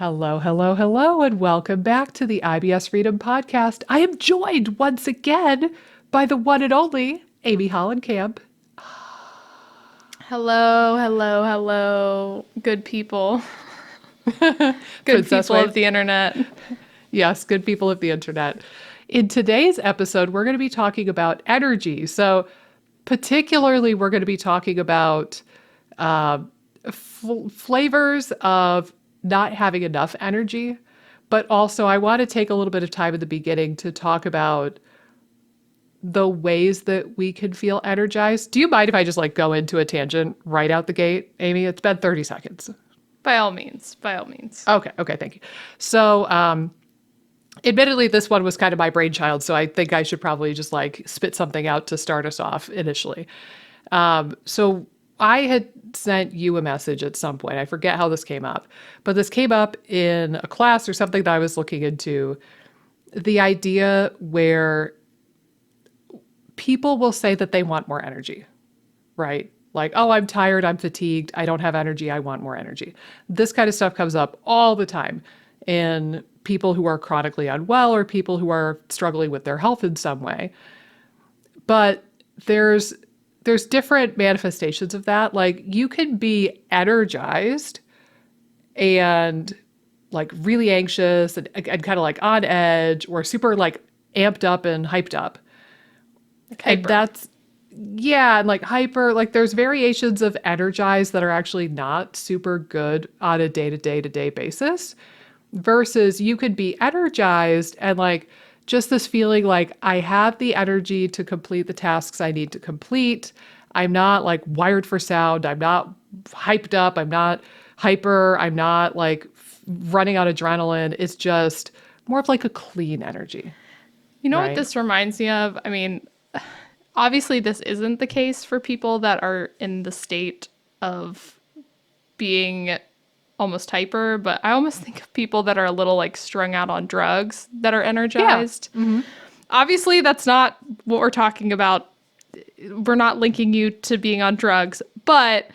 Hello, hello, hello, and welcome back to the IBS Freedom Podcast. I am joined once again by the one and only Amy Hollenkamp. Hello, hello, hello, good people. Good Princess people Wave. of the internet. Yes, good people of the internet. In today's episode, we're going to be talking about energy. So, particularly, we're going to be talking about flavors of not having enough energy. But also, I want to take a little bit of time at the beginning to talk about the ways that we can feel energized. Do you mind if I just go into a tangent right out the gate, Amy? It's been 30 seconds. By all means, by all means. Okay, thank you. So, admittedly, this one was kind of my brainchild, so I think I should probably just spit something out to start us off initially. So I had sent you a message at some point. I forget how this came up, but this came up in a class or something that I was looking into. The idea where people will say that they want more energy, right? Like, oh, I'm tired, I'm fatigued, I don't have energy, I want more energy. This kind of stuff comes up all the time in people who are chronically unwell or people who are struggling with their health in some way. But there's different manifestations of that. Like, you can be energized and really anxious and kind of on edge or super amped up and hyped up. Hyper. And that's, yeah, and hyper, there's variations of energized that are actually not super good on a day-to-day basis, versus you could be energized and just this feeling I have the energy to complete the tasks I need to complete. I'm not wired for sound. I'm not hyped up. I'm not hyper. I'm not running on adrenaline. It's just more of a clean energy. You know right? what this reminds me of? I mean, obviously this isn't the case for people that are in the state of being almost hyper, but I almost think of people that are a little strung out on drugs that are energized. Yeah. Mm-hmm. Obviously that's not what we're talking about. We're not linking you to being on drugs, but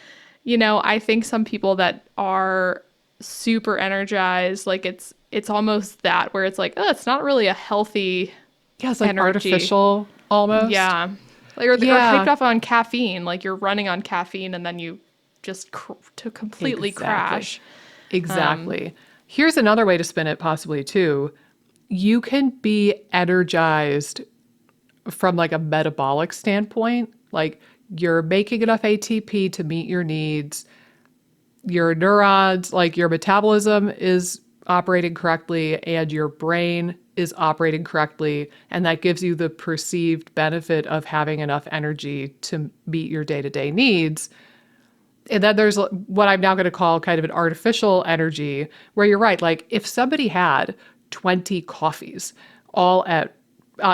I think some people that are super energized, it's almost that where it's it's not really a healthy Yeah, it's energy. artificial almost. Yeah. Or hyped up on caffeine, you're running on caffeine and then you just to completely crash. Exactly. Here's another way to spin it possibly too. You can be energized from a metabolic standpoint. You're making enough ATP to meet your needs. Your neurons, your metabolism is operating correctly and your brain is operating correctly. And that gives you the perceived benefit of having enough energy to meet your day-to-day needs. And then there's what I'm now going to call kind of an artificial energy, where you're right. If somebody had 20 coffees all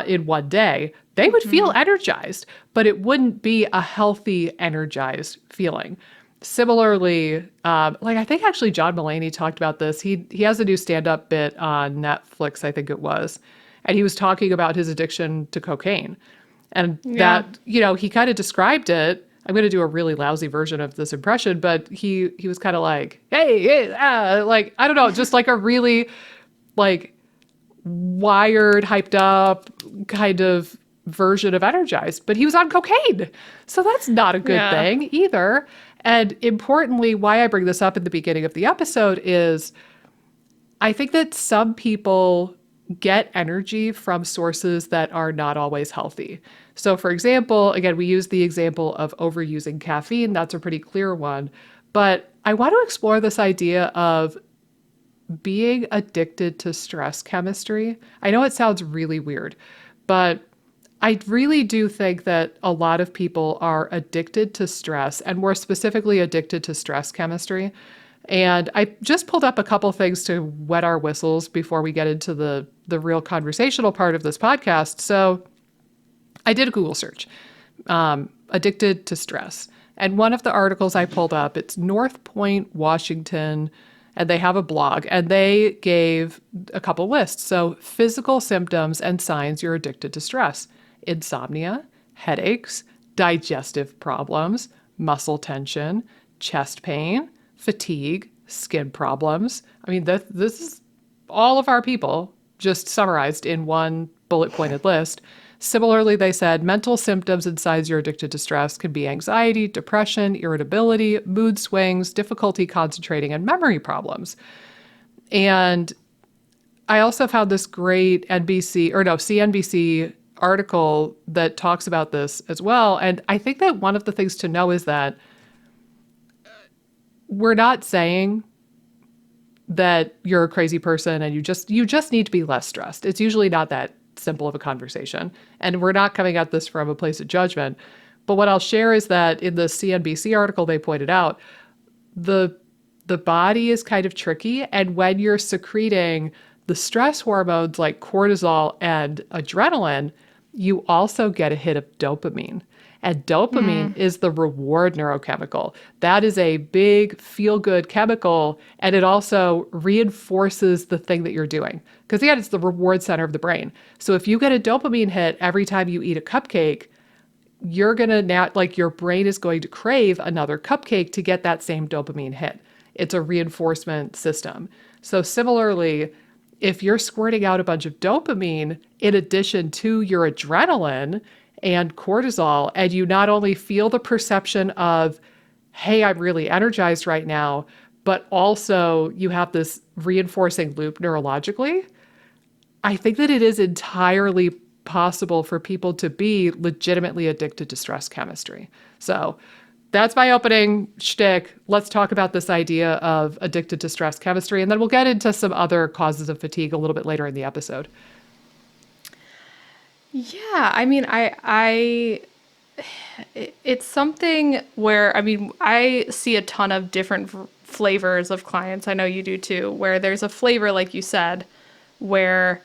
in one day, they would feel energized, but it wouldn't be a healthy, energized feeling. Similarly, I think actually John Mulaney talked about this. He has a new stand-up bit on Netflix, I think it was, and he was talking about his addiction to cocaine, and that he kind of described it. I'm going to do a really lousy version of this impression, but he was kind of hey, I don't know, just a really wired, hyped up kind of version of energized, but he was on cocaine. So that's not a good thing either. And importantly, why I bring this up at the beginning of the episode is I think that some people get energy from sources that are not always healthy. So for example, again, we use the example of overusing caffeine. That's a pretty clear one. But I want to explore this idea of being addicted to stress chemistry. I know it sounds really weird, but I really do think that a lot of people are addicted to stress, and more specifically addicted to stress chemistry. And I just pulled up a couple things to wet our whistles before we get into the real conversational part of this podcast. So I did a Google search, addicted to stress. And one of the articles I pulled up, it's North Point, Washington, and they have a blog, and they gave a couple lists. So physical symptoms and signs you're addicted to stress: insomnia, headaches, digestive problems, muscle tension, chest pain, fatigue, skin problems. I mean, this is all of our people just summarized in one bullet pointed list. Similarly, they said mental symptoms and signs you're addicted to stress can be anxiety, depression, irritability, mood swings, difficulty concentrating, and memory problems. And I also found this great CNBC article that talks about this as well. And I think that one of the things to know is that we're not saying that you're a crazy person and you just need to be less stressed. It's usually not that simple of a conversation. And we're not coming at this from a place of judgment. But what I'll share is that in the CNBC article, they pointed out the body is kind of tricky. And when you're secreting the stress hormones like cortisol and adrenaline, you also get a hit of dopamine. And dopamine is the reward neurochemical. That is a big feel-good chemical, and it also reinforces the thing that you're doing. Because again, it's the reward center of the brain. So if you get a dopamine hit every time you eat a cupcake, you're gonna your brain is going to crave another cupcake to get that same dopamine hit. It's a reinforcement system. So similarly, if you're squirting out a bunch of dopamine in addition to your adrenaline and cortisol, and you not only feel the perception of, hey, I'm really energized right now, but also you have this reinforcing loop neurologically, I think that it is entirely possible for people to be legitimately addicted to stress chemistry. So that's my opening shtick. Let's talk about this idea of addicted to stress chemistry, and then we'll get into some other causes of fatigue a little bit later in the episode. Yeah, I mean, it's something where, I mean, I see a ton of different flavors of clients. I know you do too, where there's a flavor, like you said, where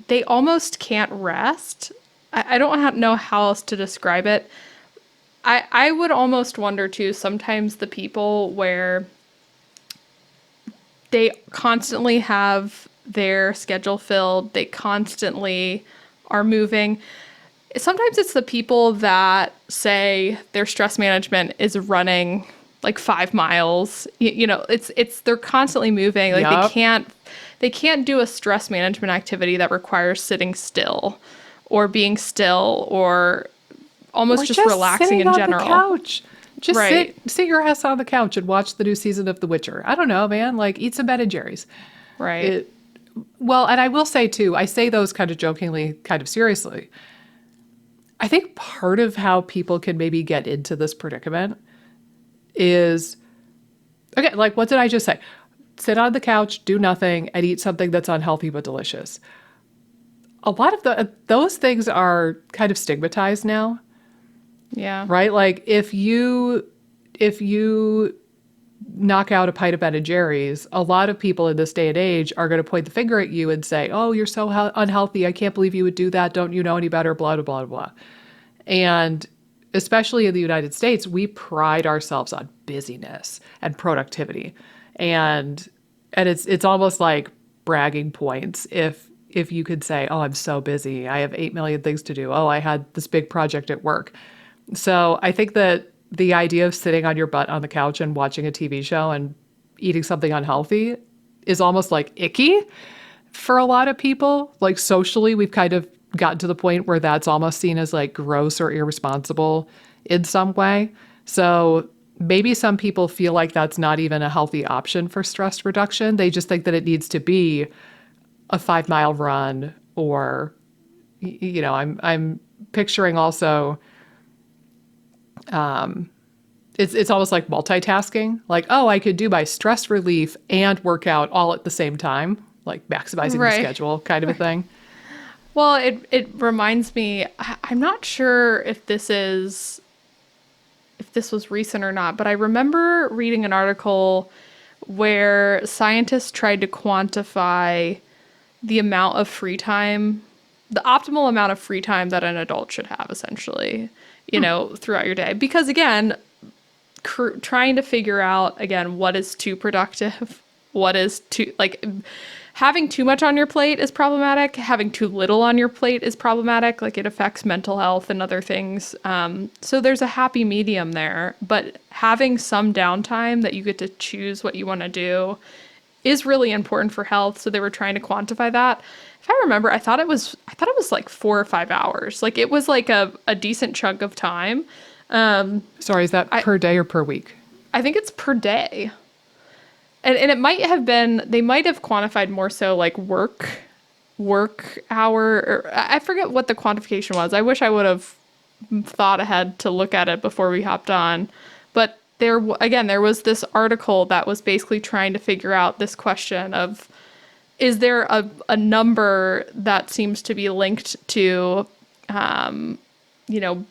they almost can't rest. I don't know how else to describe it. I would almost wonder too, sometimes the people where they constantly have their schedule filled, they constantly are moving. Sometimes it's the people that say their stress management is running like 5 miles. They're constantly moving. Like Yep. they can't do a stress management activity that requires sitting still or being still or almost just relaxing in general. On the couch. Just Right. sit your ass on the couch and watch the new season of The Witcher. I don't know, man. Like, eat some Ben& Jerry's. Right. Well, and I will say too, I say those kind of jokingly, kind of seriously. I think part of how people can maybe get into this predicament is, okay, like what did I just say? Sit on the couch, do nothing, and eat something that's unhealthy but delicious. A lot of those things are kind of stigmatized now. Yeah. Right? Like if you knock out a pint of Ben& Jerry's, a lot of people in this day and age are going to point the finger at you and say, oh, you're so unhealthy. I can't believe you would do that. Don't you know any better? Blah, blah, blah, blah. And especially in the United States, we pride ourselves on busyness and productivity. And it's almost like bragging points if you could say, oh, I'm so busy. I have 8 million things to do. Oh, I had this big project at work. So I think that the idea of sitting on your butt on the couch and watching a TV show and eating something unhealthy is almost like icky for a lot of people. Like socially, we've kind of gotten to the point where that's almost seen as like gross or irresponsible in some way. So maybe some people feel like that's not even a healthy option for stress reduction. They just think that it needs to be a 5-mile run, or, I'm picturing also, it's almost like multitasking. Like, oh, I could do my stress relief and work out all at the same time, like maximizing the schedule kind of a thing. Well, it reminds me, I'm not sure if this was recent or not, but I remember reading an article where scientists tried to quantify the amount of free time, the optimal amount of free time that an adult should have, essentially, throughout your day. Because again, trying to figure out, again, what is too productive, what is too, like, having too much on your plate is problematic. Having too little on your plate is problematic. Like, it affects mental health and other things. So there's a happy medium there. But having some downtime that you get to choose what you want to do is really important for health. So they were trying to quantify that. If I remember, I thought it was like 4 or 5 hours. Like, it was like a decent chunk of time. Sorry, is that per day or per week? I think it's per day. And it might have been, they might have quantified more so like work hour, or I forget what the quantification was. I wish I would have thought ahead to look at it before we hopped on. But there was this article that was basically trying to figure out this question of, is there a number that seems to be linked to,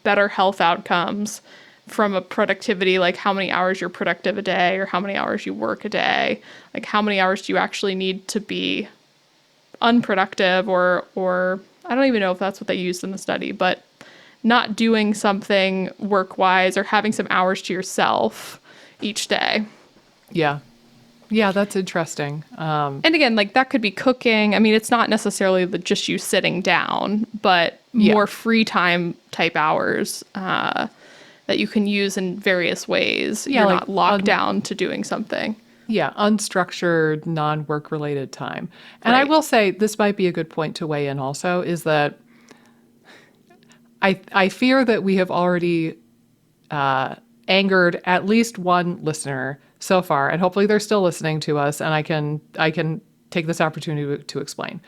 better health outcomes from a productivity, like how many hours you're productive a day or how many hours you work a day, like how many hours do you actually need to be unproductive, or I don't even know if that's what they used in the study, but not doing something work-wise or having some hours to yourself each day. Yeah. Yeah, that's interesting. And again, like, that could be cooking. I mean, it's not necessarily just you sitting down, but more free time type hours that you can use in various ways. Yeah, You're like not locked down to doing something. Yeah, unstructured, non-work related time. And I will say, this might be a good point to weigh in also, is that I fear that we have already angered at least one listener so far, and hopefully they're still listening to us, and I can take this opportunity to explain.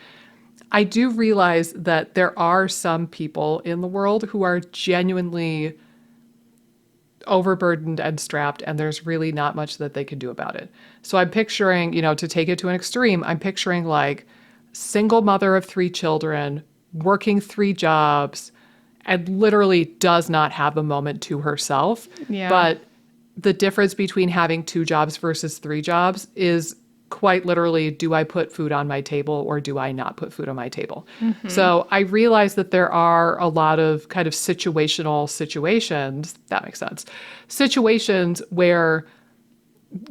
I do realize that there are some people in the world who are genuinely overburdened and strapped, and there's really not much that they can do about it. So I'm picturing, to take it to an extreme, I'm picturing like single mother of 3 children, working 3 jobs, and literally does not have a moment to herself. Yeah. But the difference between having 2 jobs versus 3 jobs is quite literally, do I put food on my table or do I not put food on my table? Mm-hmm. So I realize that there are a lot of kind of situational situations, that makes sense, situations where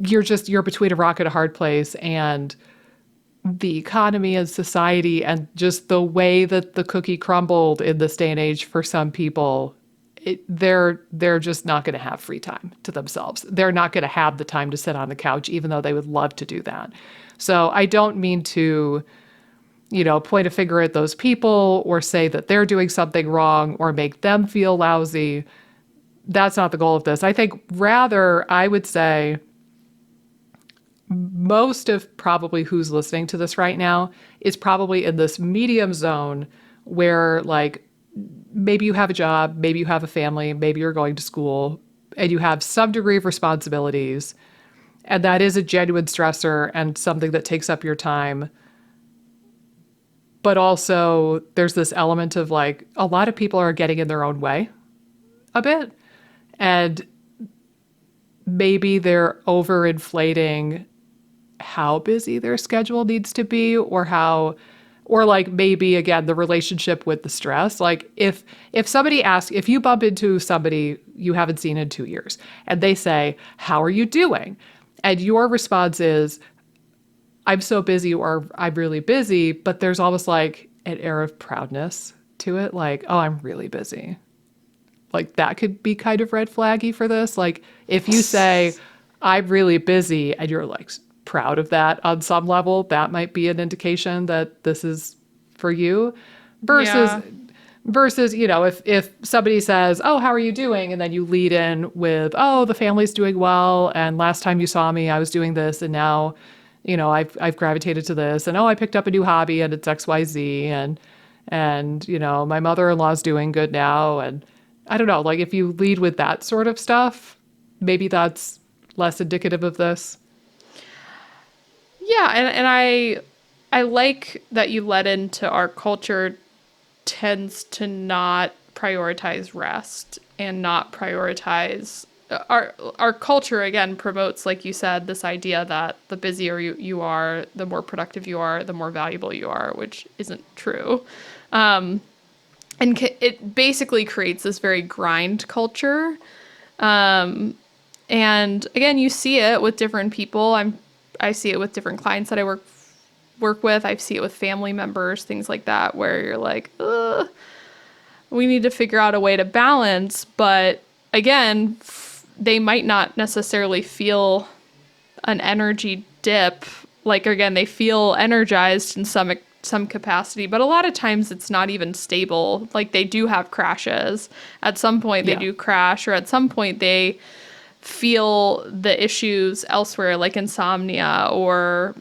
you're between a rock and a hard place, and the economy and society and just the way that the cookie crumbled in this day and age for some people, they're just not going to have free time to themselves. They're not going to have the time to sit on the couch, even though they would love to do that. So I don't mean to, point a finger at those people or say that they're doing something wrong or make them feel lousy. That's not the goal of this. I think rather, I would say most of probably who's listening to this right now is probably in this medium zone where, like, maybe you have a job, maybe you have a family, maybe you're going to school, and you have some degree of responsibilities, and that is a genuine stressor and something that takes up your time. But also there's this element of, like, a lot of people are getting in their own way a bit, and maybe they're overinflating how busy their schedule needs to be, or like, maybe again, the relationship with the stress. Like, if somebody asks, if you bump into somebody you haven't seen in 2 years and they say, "How are you doing?" and your response is, "I'm so busy," or "I'm really busy," but there's almost like an air of proudness to it. Like, "Oh, I'm really busy." Like, that could be kind of red flaggy for this. Like, if you say, "I'm really busy," and you're like proud of that on some level, that might be an indication that this is for you. Versus, if somebody says, "Oh, how are you doing?" and then you lead in with, "Oh, the family's doing well, and last time you saw me, I was doing this, and now, I've gravitated to this, and oh, I picked up a new hobby, and it's XYZ, and my mother-in-law's doing good now," and I don't know, like, if you lead with that sort of stuff, maybe that's less indicative of this. Yeah, and I like that you led into our culture tends to not prioritize rest and not prioritize our culture, again, promotes, like you said, this idea that the busier you are, the more productive you are, the more valuable you are, which isn't true. And it basically creates this very grind culture. And again, you see it with different people. I see it with different clients that I work with. I see it with family members, things like that, where you're like, ugh, we need to figure out a way to balance. But again, they might not necessarily feel an energy dip. Like, again, they feel energized in some capacity, but a lot of times it's not even stable. Like, they do have crashes. At some point they do crash, or at some point they feel the issues elsewhere, like insomnia or,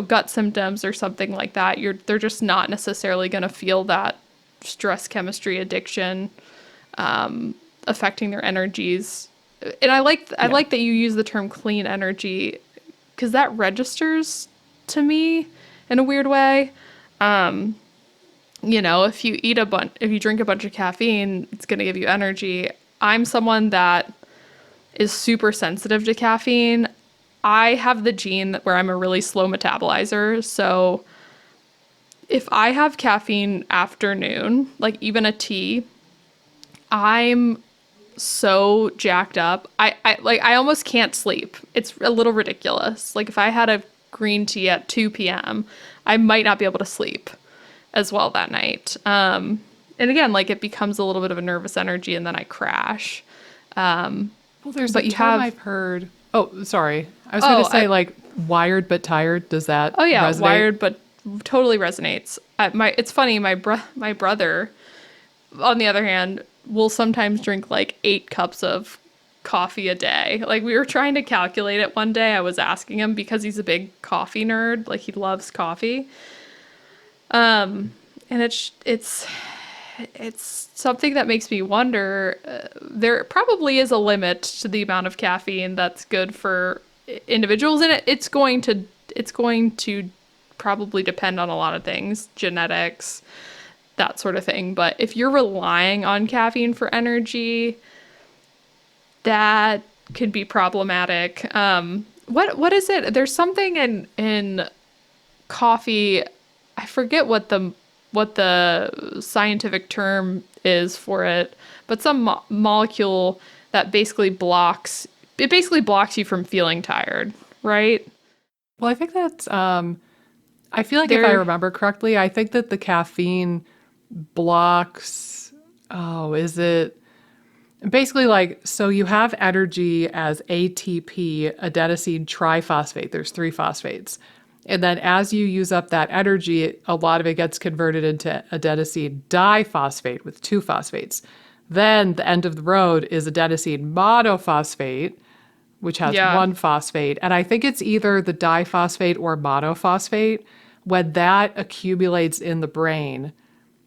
gut symptoms or something like that. They're just not necessarily going to feel that stress chemistry addiction affecting their energies. And I like that you use the term clean energy, because that registers to me in a weird way. If you drink a bunch of caffeine, it's going to give you energy. I'm someone that is super sensitive to caffeine. I have the gene where I'm a really slow metabolizer. So if I have caffeine afternoon, like even a tea, I'm so jacked up. I almost can't sleep. It's a little ridiculous. Like, if I had a green tea at 2 p.m., I might not be able to sleep as well that night. And again, like, it becomes a little bit of a nervous energy, and then I crash. Well, there's a term I've heard. Oh, sorry. I was going to say, like, wired but tired. Does that resonate? Wired but totally resonates. It's funny, my brother, on the other hand, will sometimes drink like 8 cups of coffee a day. Like, we were trying to calculate it one day. I was asking him, because he's a big coffee nerd. Like, he loves coffee. And it's something that makes me wonder, there probably is a limit to the amount of caffeine that's good for individuals, and it's going to probably depend on a lot of things, genetics, that sort of thing. But if you're relying on caffeine for energy, that could be problematic. What is it? There's something in coffee, I forget what the scientific term is for it, but some molecule that basically blocks you from feeling tired, right? Well, I think that's, I feel like if I remember correctly, I think that the caffeine blocks, is it basically like, so you have energy as ATP, adenosine triphosphate. There's 3 phosphates. And then as you use up that energy, a lot of it gets converted into adenosine diphosphate with 2 phosphates. Then the end of the road is adenosine monophosphate, which has 1 phosphate. And I think it's either the diphosphate or monophosphate. When that accumulates in the brain,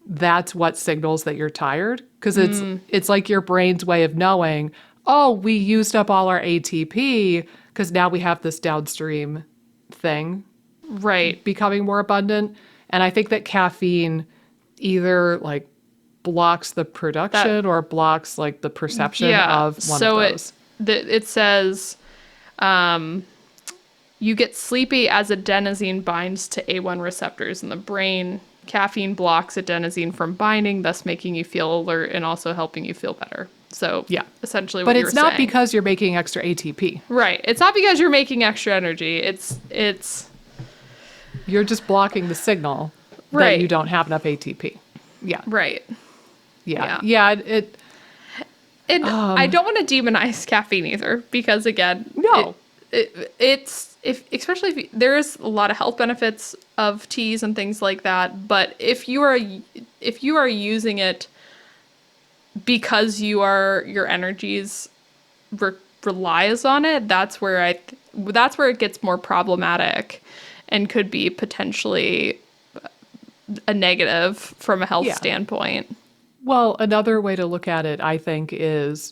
that's what signals that you're tired. Because it's like your brain's way of knowing, oh, we used up all our ATP, because now we have this downstream thing. Right. Becoming more abundant. And I think that caffeine either like blocks the production or blocks like the perception of one of those. It says you get sleepy as adenosine binds to A1 receptors in the brain. Caffeine blocks adenosine from binding, thus making you feel alert and also helping you feel better. So essentially what you were saying. But it's not because you're making extra ATP. Right. It's not because you're making extra energy. It's you're just blocking the signal that you don't have enough ATP. Yeah. Right. Yeah. I don't want to demonize caffeine either, because again, especially if there is a lot of health benefits of teas and things like that. But if you are using it because your energies relies on it, that's where it gets more problematic and could be potentially a negative from a health standpoint. Well, another way to look at it, I think, is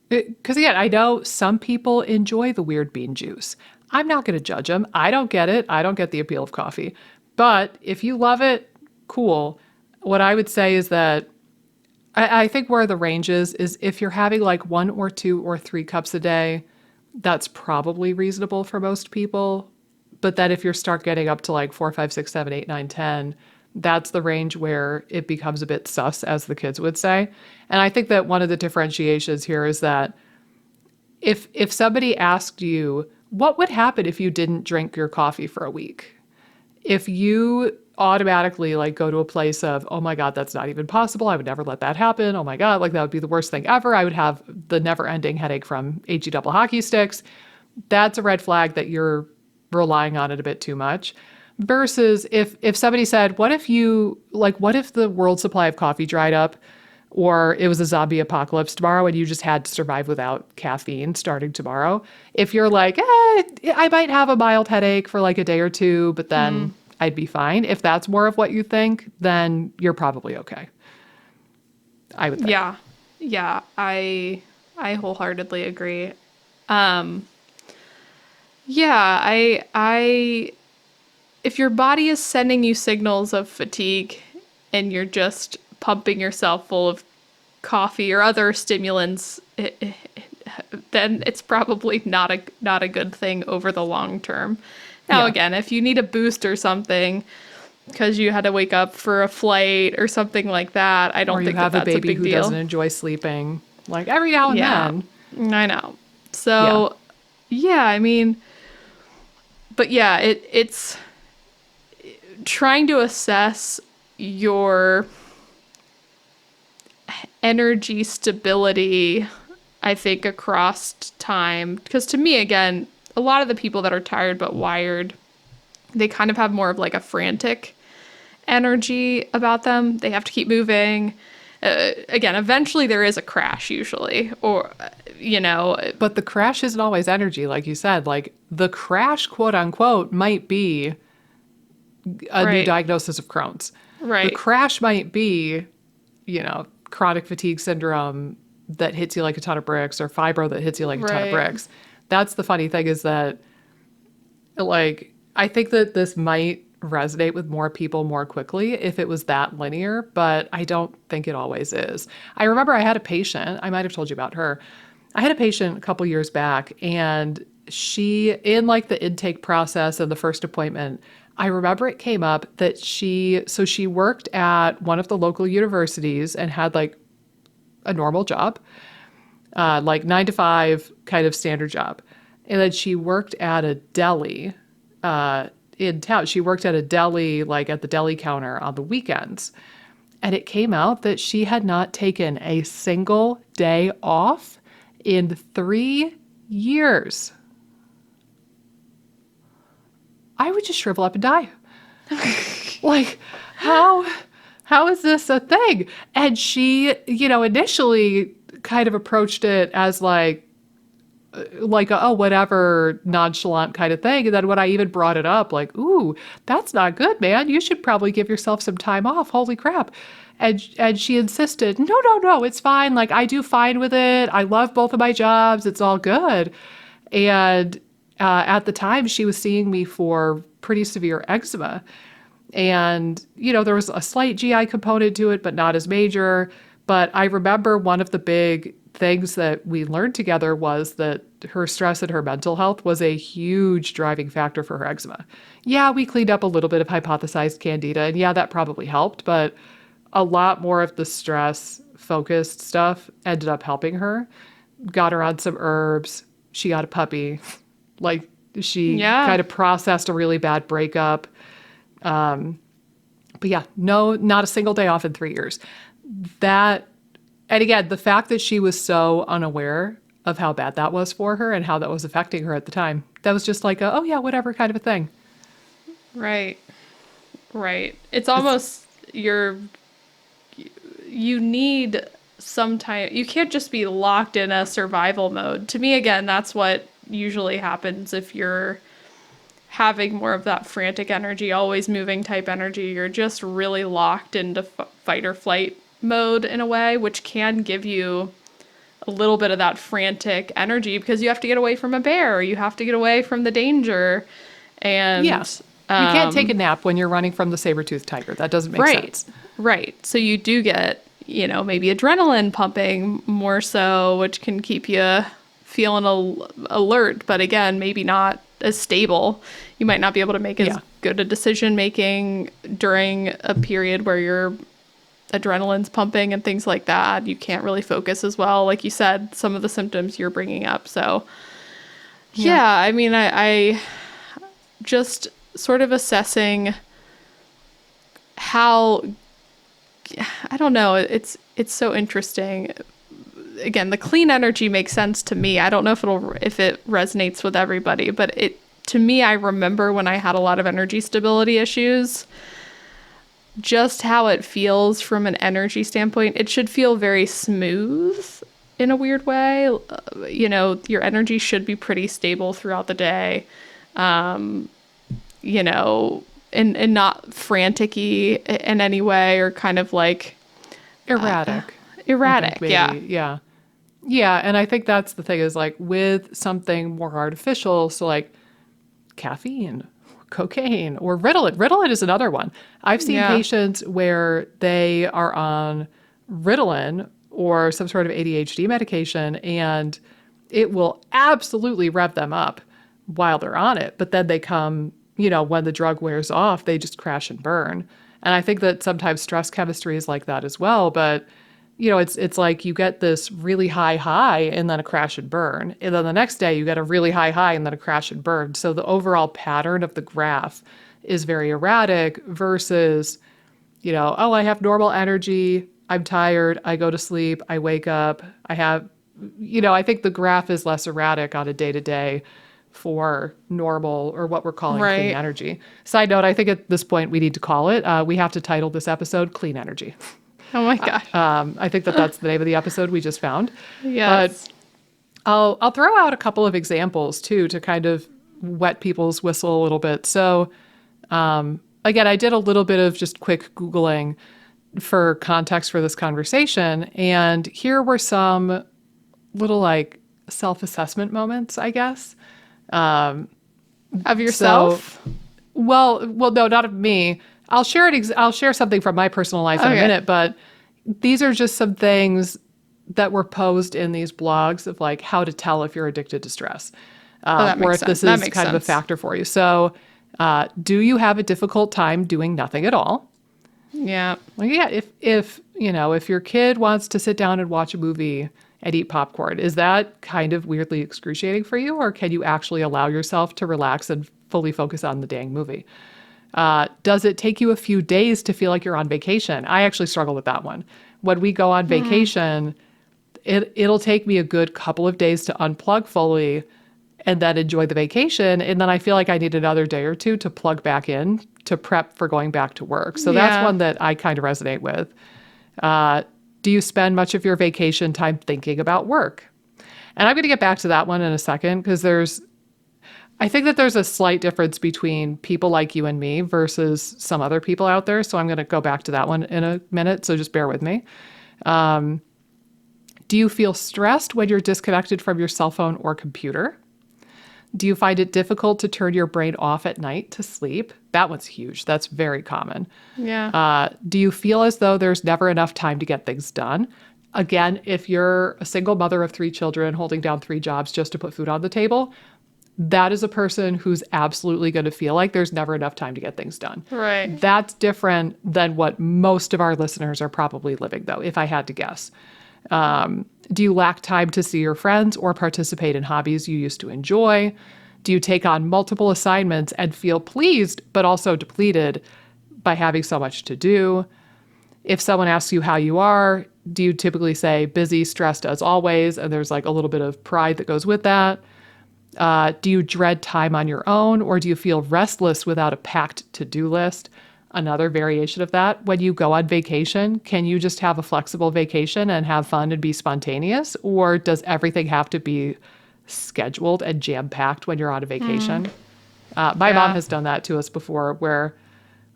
because, again, I know some people enjoy the weird bean juice. I'm not going to judge them. I don't get it. I don't get the appeal of coffee. But if you love it, cool. What I would say is that I think where the range is if you're having like 1 or 2 or 3 cups a day, that's probably reasonable for most people. But then if you start getting up to like 4, 5, 6, 7, 8, 9, 10, that's the range where it becomes a bit sus, as the kids would say. And I think that one of the differentiations here is that if somebody asked you, what would happen if you didn't drink your coffee for a week? If you automatically like go to a place of, oh my God, that's not even possible. I would never let that happen. Oh my God, like that would be the worst thing ever. I would have the never ending headache from HE double hockey sticks. That's a red flag that you're relying on it a bit too much. Versus if somebody said, what if the world supply of coffee dried up, or it was a zombie apocalypse tomorrow and you just had to survive without caffeine starting tomorrow? If you're like, I might have a mild headache for like a day or two, but then I'd be fine. If that's more of what you think, then you're probably okay. I would think. Yeah. Yeah. I wholeheartedly agree. If your body is sending you signals of fatigue and you're just pumping yourself full of coffee or other stimulants, then it's probably not a good thing over the long term. Now, again, if you need a boost or something because you had to wake up for a flight or something like that, I don't think that's a big deal. Or you have a baby who doesn't enjoy sleeping, like every now and then. I know. So, I mean, but yeah, it's trying to assess your energy stability, I think, across time. Because to me, again, a lot of the people that are tired but wired, they kind of have more of like a frantic energy about them. They have to keep moving. Again, eventually there is a crash usually, or, But the crash isn't always energy, like you said. Like the crash, quote unquote, might be a new diagnosis of Crohn's. Right. The crash might be, chronic fatigue syndrome that hits you like a ton of bricks, or fibro that hits you like a ton of bricks. That's the funny thing, is that, like, I think that this might resonate with more people more quickly if it was that linear, but I don't think it always is. I remember I had a patient, I might have told you about her. I had a patient a couple years back, and she, in like the intake process and the first appointment, I remember it came up that she worked at one of the local universities and had like a normal job, like 9 to 5 kind of standard job. And then she worked at a deli in town. She worked at a deli, like at the deli counter on the weekends. And it came out that she had not taken a single day off in 3 years. I would just shrivel up and die. Like, how is this a thing? And she, initially kind of approached it as like a, oh, whatever, nonchalant kind of thing. And then when I even brought it up, like, ooh, that's not good, man. You should probably give yourself some time off. Holy crap. And she insisted, no, it's fine. Like, I do fine with it. I love both of my jobs. It's all good. And at the time, she was seeing me for pretty severe eczema. And, there was a slight GI component to it, but not as major. But I remember one of the big things that we learned together was that her stress and her mental health was a huge driving factor for her eczema. Yeah, we cleaned up a little bit of hypothesized candida, and yeah, that probably helped, but a lot more of the stress-focused stuff ended up helping her. Got her on some herbs. She got a puppy. Like, she kind of processed a really bad breakup. But yeah, no, not a single day off in 3 years. And again, the fact that she was so unaware of how bad that was for her and how that was affecting her at the time, that was just like oh yeah, whatever kind of a thing. Right. It's almost you need some time. You can't just be locked in a survival mode. To me, again, that's what usually happens if you're having more of that frantic energy, always moving type energy. You're just really locked into fight or flight mode in a way, which can give you a little bit of that frantic energy because you have to get away from a bear, or you have to get away from the danger. And yes, you can't take a nap when you're running from the saber-toothed tiger. That doesn't make sense. Right. So you do get, maybe adrenaline pumping more so, which can keep you feeling alert, but again, maybe not as stable. You might not be able to make as good a decision making during a period where your adrenaline's pumping and things like that. You can't really focus as well, like you said, some of the symptoms you're bringing up. So Yeah, I mean, I just sort of assessing how, I don't know, it's so interesting. Again, the clean energy makes sense to me. I don't know if it resonates with everybody, but to me, I remember when I had a lot of energy stability issues, just how it feels from an energy standpoint. It should feel very smooth in a weird way. Your energy should be pretty stable throughout the day. And not frantic-y in any way, or kind of like Erratic. Erratic, Maybe. Yeah. Yeah, and I think that's the thing is like with something more artificial, so like caffeine, or cocaine, or Ritalin. Ritalin is another one. I've seen patients where they are on Ritalin or some sort of ADHD medication, and it will absolutely rev them up while they're on it. But then they come, when the drug wears off, they just crash and burn. And I think that sometimes stress chemistry is like that as well. But it's like you get this really high and then a crash and burn. And then the next day you get a really high and then a crash and burn. So the overall pattern of the graph is very erratic versus, I have normal energy. I'm tired. I go to sleep. I wake up. I think the graph is less erratic on a day-to-day for normal, or what we're calling clean energy. Side note, I think at this point we need to call it. We have to title this episode Clean Energy. Oh my gosh. I think that's the name of the episode we just found. Yes. But I'll throw out a couple of examples too to kind of wet people's whistle a little bit. So again, I did a little bit of just quick Googling for context for this conversation. And here were some little like self-assessment moments, I guess. Of yourself? So, well, no, not of me. I'll share I'll share something from my personal life in a minute, but these are just some things that were posed in these blogs of like how to tell if you're addicted to stress, or if this is kind of a factor for you. So, do you have a difficult time doing nothing at all? Yeah. Well, yeah. If your kid wants to sit down and watch a movie and eat popcorn, is that kind of weirdly excruciating for you, or can you actually allow yourself to relax and fully focus on the dang movie? Does it take you a few days to feel like you're on vacation? I actually struggle with that one. When we go on vacation, it'll take me a good couple of days to unplug fully and then enjoy the vacation. And then I feel like I need another day or two to plug back in to prep for going back to work. So that's one that I kind of resonate with. Do you spend much of your vacation time thinking about work? And I'm going to get back to that one in a second, because I think that there's a slight difference between people like you and me versus some other people out there. So I'm going to go back to that one in a minute. So just bear with me. Do you feel stressed when you're disconnected from your cell phone or computer? Do you find it difficult to turn your brain off at night to sleep? That one's huge. That's very common. Yeah. Do you feel as though there's never enough time to get things done? Again, if you're a single mother of 3 children holding down 3 jobs just to put food on the table, that is a person who's absolutely going to feel like there's never enough time to get things done. Right. That's different than what most of our listeners are probably living, though, if I had to guess. Do you lack time to see your friends or participate in hobbies you used to enjoy? Do you take on multiple assignments and feel pleased, but also depleted by having so much to do? If someone asks you how you are, do you typically say busy, stressed as always? And there's like a little bit of pride that goes with that. Do you dread time on your own, or do you feel restless without a packed to-do list? Another variation of that, when you go on vacation, can you just have a flexible vacation and have fun and be spontaneous? Or does everything have to be scheduled and jam-packed when you're on a vacation? My mom has done that to us before, where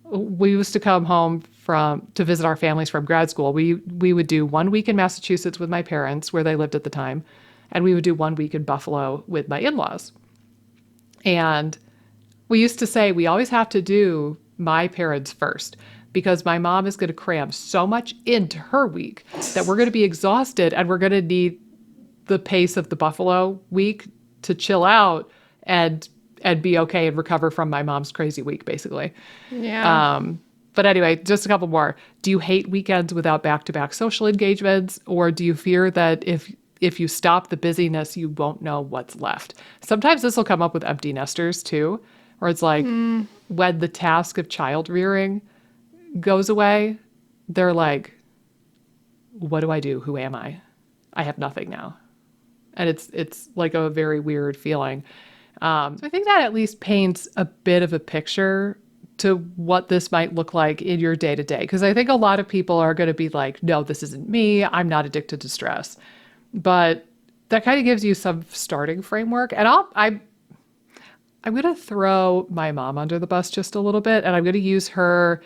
we used to come home to visit our families from grad school. We would do 1 week in Massachusetts with my parents, where they lived at the time, and we would do 1 week in Buffalo with my in-laws. And we used to say we always have to do my parents first, because my mom is going to cram so much into her week that we're going to be exhausted, and we're going to need the pace of the Buffalo week to chill out and be okay and recover from my mom's crazy week, basically. Yeah. But anyway, just a couple more. Do you hate weekends without back-to-back social engagements, or do you fear that if if you stop the busyness, you won't know what's left. Sometimes this will come up with empty nesters too, where it's like when the task of child rearing goes away, they're like, what do I do? Who am I? I have nothing now. And it's like a very weird feeling. So I think that at least paints a bit of a picture to what this might look like in your day to day. Because I think a lot of people are going to be like, no, this isn't me. I'm not addicted to stress. But that kind of gives you some starting framework. And I'm going to throw my mom under the bus just a little bit, and I'm going to use her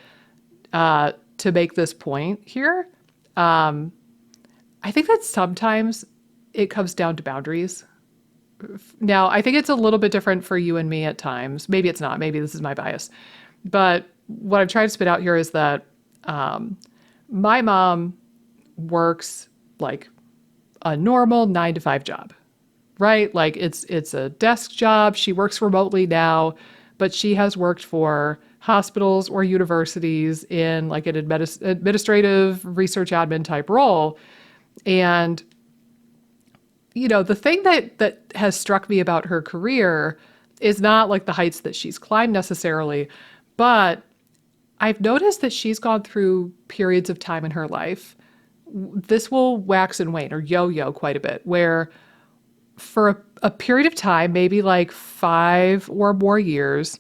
to make this point here. I think that sometimes it comes down to boundaries. Now, I think it's a little bit different for you and me at times. Maybe it's not. Maybe this is my bias. But what I'm trying to spit out here is that my mom works like a normal 9-to-5 job, right? Like it's a desk job. She works remotely now, but she has worked for hospitals or universities in like an administrative research admin type role. And, you know, the thing that has struck me about her career is not like the heights that she's climbed necessarily, but I've noticed that she's gone through periods of time in her life. This will wax and wane or yo-yo quite a bit, where for a period of time, maybe like 5 or more years,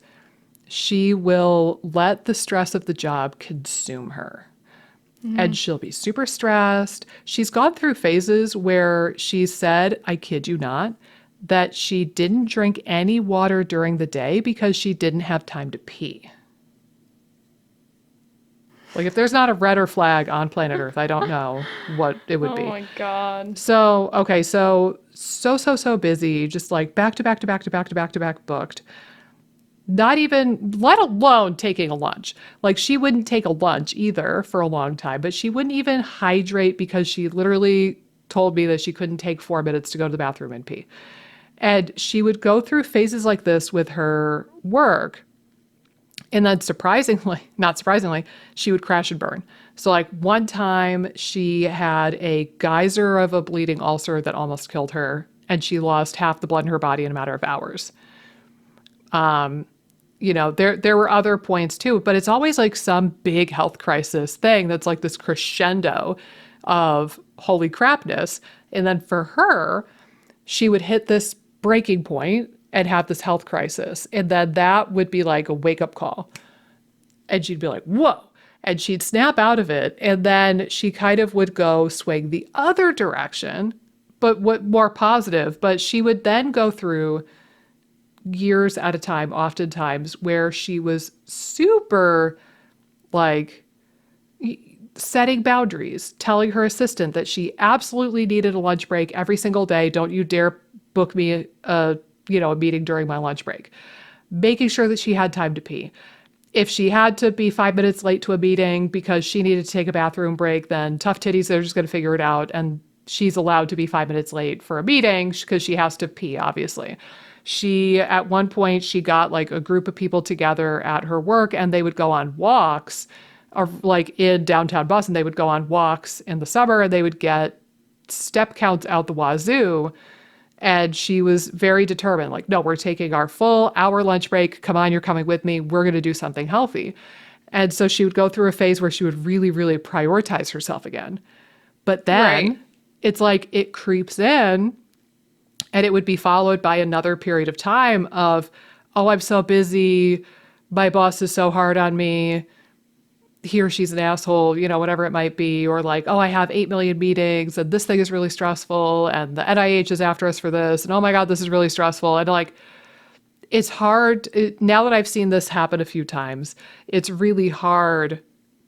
she will let the stress of the job consume her. And she'll be super stressed. She's gone through phases where she said, I kid you not, that she didn't drink any water during the day because she didn't have time to pee. Like if there's not a redder flag on planet Earth, I don't know what it would be. Oh my God. So, okay, so busy, just like back to back booked. Not even, let alone taking a lunch. Like she wouldn't take a lunch either for a long time, but she wouldn't even hydrate because she literally told me that she couldn't take 4 minutes to go to the bathroom and pee. And she would go through phases like this with her work. And then not surprisingly, she would crash and burn. So like one time she had a geyser of a bleeding ulcer that almost killed her, and she lost half the blood in her body in a matter of hours. You know, there were other points too, but it's always like some big health crisis thing that's like this crescendo of holy crapness. And then for her, she would hit this breaking point and have this health crisis. And then that would be like a wake-up call. And she'd be like, whoa. And she'd snap out of it. And then she kind of would go swing the other direction, but what more positive. But she would then go through years at a time, oftentimes, where she was super like setting boundaries, telling her assistant that she absolutely needed a lunch break every single day. Don't you dare book me a meeting during my lunch break. Making sure that she had time to pee. If she had to be 5 minutes late to a meeting because she needed to take a bathroom break, then tough titties, they're just going to figure it out. And she's allowed to be 5 minutes late for a meeting because she has to pee, obviously. At one point, she got like a group of people together at her work, and they would go on walks, or like in downtown Boston, they would go on walks in the summer, and they would get step counts out the wazoo. And she was very determined, like, no, we're taking our full hour lunch break. Come on, you're coming with me. We're going to do something healthy. And so she would go through a phase where she would really, really prioritize herself again. But then it's like it creeps in, and it would be followed by another period of time of, oh, I'm so busy. My boss is so hard on me. He or she's an asshole, whatever it might be. Or like, oh, I have 8 million meetings and this thing is really stressful and the NIH is after us for this. And oh my God, this is really stressful. And like, it's hard. Now that I've seen this happen a few times, it's really hard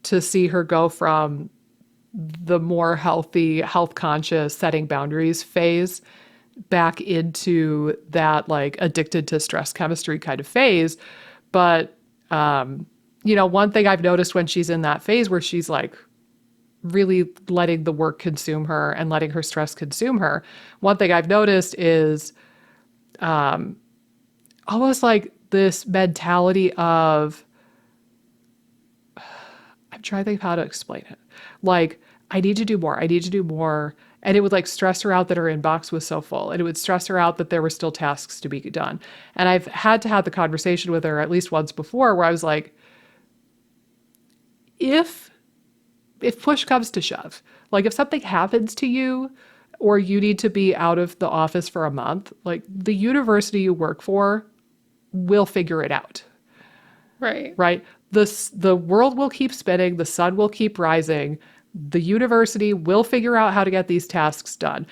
to see her go from the more healthy, health conscious, setting boundaries phase back into that like addicted to stress chemistry kind of phase. But, one thing I've noticed when she's in that phase where she's like really letting the work consume her and letting her stress consume her, one thing I've noticed is almost like this mentality of, I'm trying to think of how to explain it. Like, I need to do more. And it would like stress her out that her inbox was so full. And it would stress her out that there were still tasks to be done. And I've had to have the conversation with her at least once before where I was like, if push comes to shove, like if something happens to you or you need to be out of the office for a month, like the university you work for will figure it out. Right. Right? The world will keep spinning, the sun will keep rising, the university will figure out how to get these tasks done.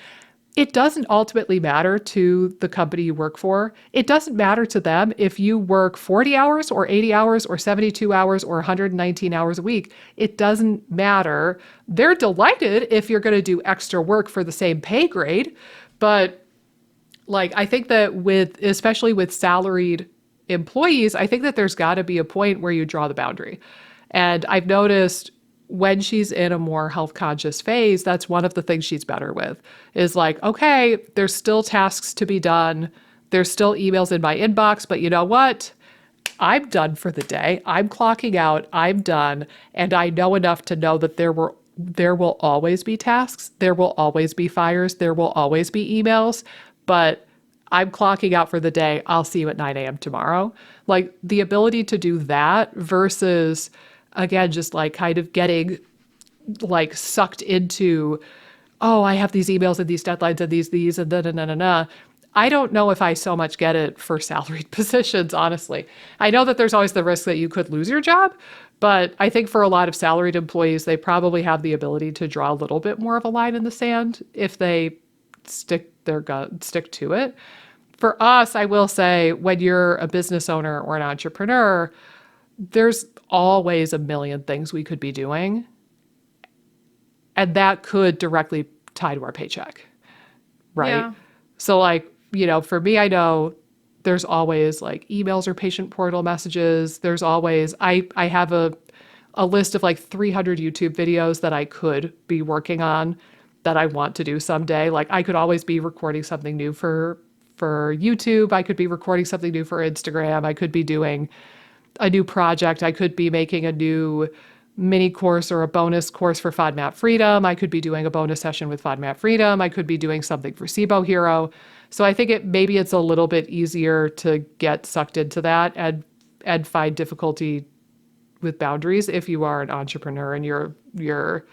It doesn't ultimately matter to the company you work for. It doesn't matter to them if you work 40 hours or 80 hours or 72 hours or 119 hours a week. It doesn't matter. They're delighted if you're going to do extra work for the same pay grade. But like, I think that especially with salaried employees, I think that there's got to be a point where you draw the boundary. And I've noticed when she's in a more health conscious phase, that's one of the things she's better with is like, okay, there's still tasks to be done. There's still emails in my inbox, but you know what? I'm done for the day. I'm clocking out. I'm done. And I know enough to know that there will always be tasks. There will always be fires. There will always be emails, but I'm clocking out for the day. I'll see you at 9 a.m. tomorrow. Like the ability to do that versus, again, just like kind of getting like sucked into, oh, I have these emails and these deadlines and these and da. I don't know if I so much get it for salaried positions, honestly. I know that there's always the risk that you could lose your job, but I think for a lot of salaried employees, they probably have the ability to draw a little bit more of a line in the sand if they stick to it. For us, I will say, when you're a business owner or an entrepreneur, there's always a million things we could be doing. And that could directly tie to our paycheck, right? Yeah. So like, for me, I know there's always like emails or patient portal messages. There's always, I have a list of like 300 YouTube videos that I could be working on that I want to do someday. Like I could always be recording something new for YouTube. I could be recording something new for Instagram. I could be doing a new project. I could be making a new mini course or a bonus course for FODMAP Freedom. I could be doing a bonus session with FODMAP Freedom. I could be doing something for SIBO Hero. So I think maybe it's a little bit easier to get sucked into that and find difficulty with boundaries if you are an entrepreneur and you're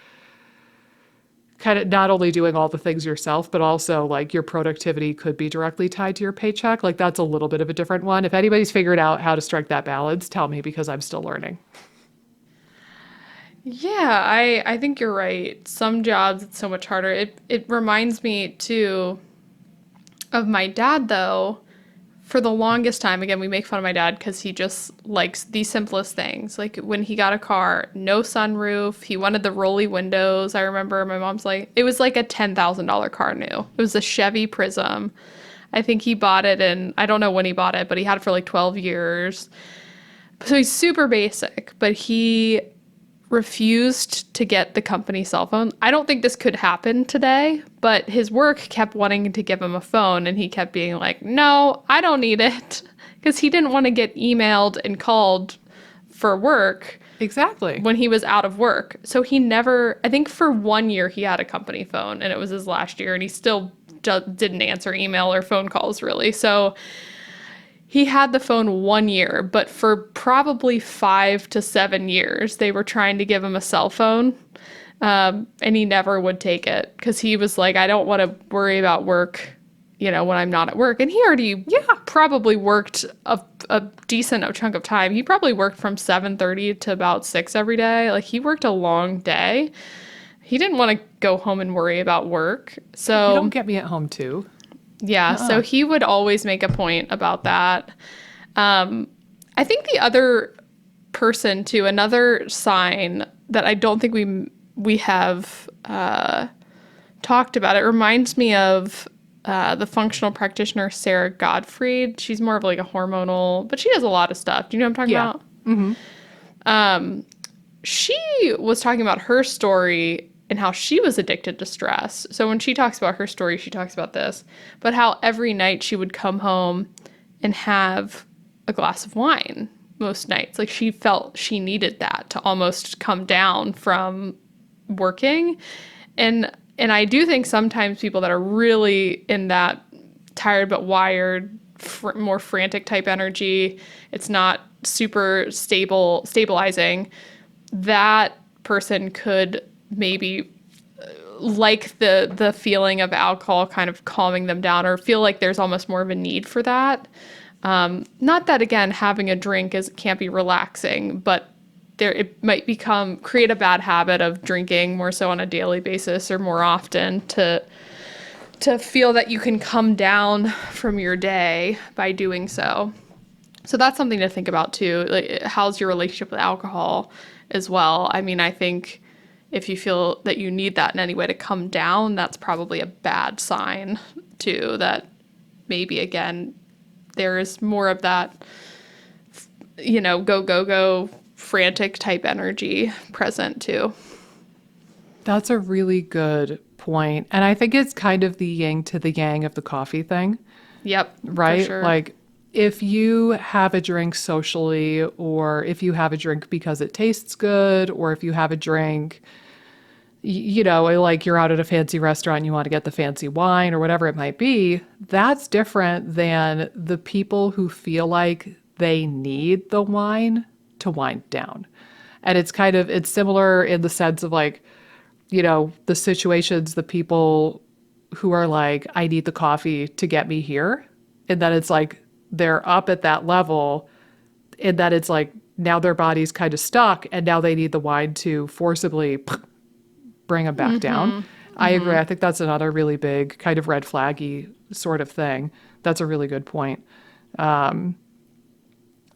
kind of not only doing all the things yourself, but also like your productivity could be directly tied to your paycheck. Like that's a little bit of a different one. If anybody's figured out how to strike that balance, tell me because I'm still learning. Yeah, I think you're right. Some jobs, it's so much harder. It reminds me too of my dad though. For the longest time, again, we make fun of my dad because he just likes the simplest things. Like when he got a car, no sunroof. He wanted the rolly windows. I remember my mom's like, it was like a $10,000 car new. It was a Chevy Prism. I think he bought it I don't know when he bought it, but he had it for like 12 years. So he's super basic, but he refused to get the company cell phone. I don't think this could happen today, but his work kept wanting to give him a phone and he kept being like, no, I don't need it, because he didn't want to get emailed and called for work. Exactly. When he was out of work. So he never, I think for 1 year he had a company phone and it was his last year and he still didn't answer email or phone calls really. So he had the phone 1 year, but for probably 5 to 7 years, they were trying to give him a cell phone, and he never would take it because he was like, I don't want to worry about work, when I'm not at work. And he already probably worked a decent chunk of time. He probably worked from 7:30 to about 6 every day. Like he worked a long day. He didn't want to go home and worry about work. So you don't get me at home too. Yeah, so he would always make a point about that. I think the other person, too, another sign that I don't think we have talked about, it reminds me of the functional practitioner Sarah Gottfried. She's more of like a hormonal, but she does a lot of stuff. Do you know what I'm talking about? Mm-hmm. She was talking about her story and how she was addicted to stress. So when she talks about her story, she talks about this, but how every night she would come home and have a glass of wine most nights. Like she felt she needed that to almost come down from working. And And I do think sometimes people that are really in that tired but wired, more frantic type energy, it's not super stabilizing, that person could maybe like the feeling of alcohol kind of calming them down, or feel like there's almost more of a need for that. Not that, again, having a drink can't be relaxing, but it might create a bad habit of drinking more so on a daily basis or more often to feel that you can come down from your day by doing so. So that's something to think about too. Like, how's your relationship with alcohol as well? I mean, I think if you feel that you need that in any way to come down, that's probably a bad sign too, that maybe, again, there is more of that, go, frantic type energy present too. That's a really good point. And I think it's kind of the yin to the yang of the coffee thing. Yep. Right? For sure. Like, if you have a drink socially, or if you have a drink because it tastes good, or if you have a drink, like you're out at a fancy restaurant and you want to get the fancy wine or whatever it might be, that's different than the people who feel like they need the wine to wind down. And it's similar in the sense of like, the situations, the people who are like, I need the coffee to get me here. And then it's like, they're up at that level, and that it's like, now their body's kind of stuck, and now they need the wine to forcibly bring them back down. I agree. I think that's another really big kind of red flaggy sort of thing. That's a really good point. And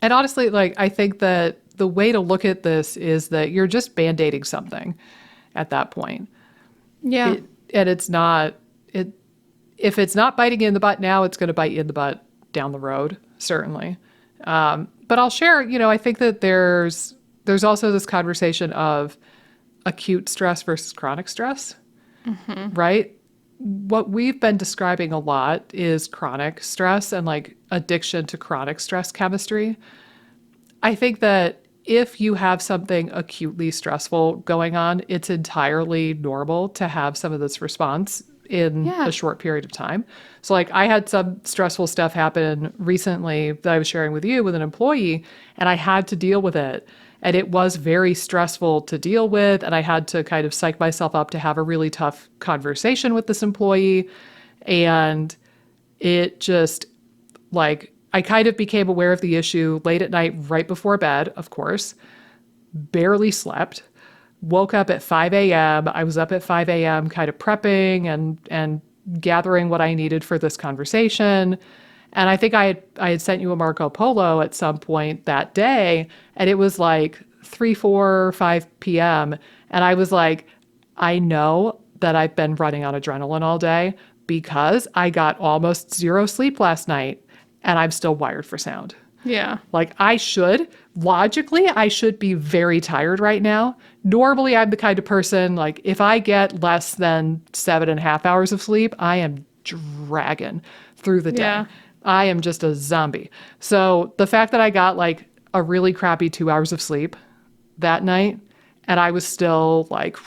honestly, like, I think that the way to look at this is that you're just band-aiding something at that point. Yeah. And it's not, if it's not biting you in the butt now, it's going to bite you in the butt down the road, certainly. But I'll share, I think that there's also this conversation of acute stress versus chronic stress, right? What we've been describing a lot is chronic stress and like addiction to chronic stress chemistry. I think that if you have something acutely stressful going on, it's entirely normal to have some of this response in a short period of time. So like, I had some stressful stuff happen recently that I was sharing with you with an employee, and I had to deal with it. And it was very stressful to deal with. And I had to kind of psych myself up to have a really tough conversation with this employee. And it just, like, I kind of became aware of the issue late at night, right before bed, of course, barely slept. Woke up at 5 a.m. I was up at 5 a.m. kind of prepping and gathering what I needed for this conversation. And I think I had sent you a Marco Polo at some point that day, and it was like 3, 4, 5 p.m. And I was like, I know that I've been running on adrenaline all day because I got almost 0 sleep last night, and I'm still wired for sound. Yeah. Like, logically, I should be very tired right now. Normally, I'm the kind of person, like, if I get less than 7.5 hours of sleep, I am dragging through the day. Yeah. I am just a zombie. So the fact that I got like a really crappy 2 hours of sleep that night, and I was still like,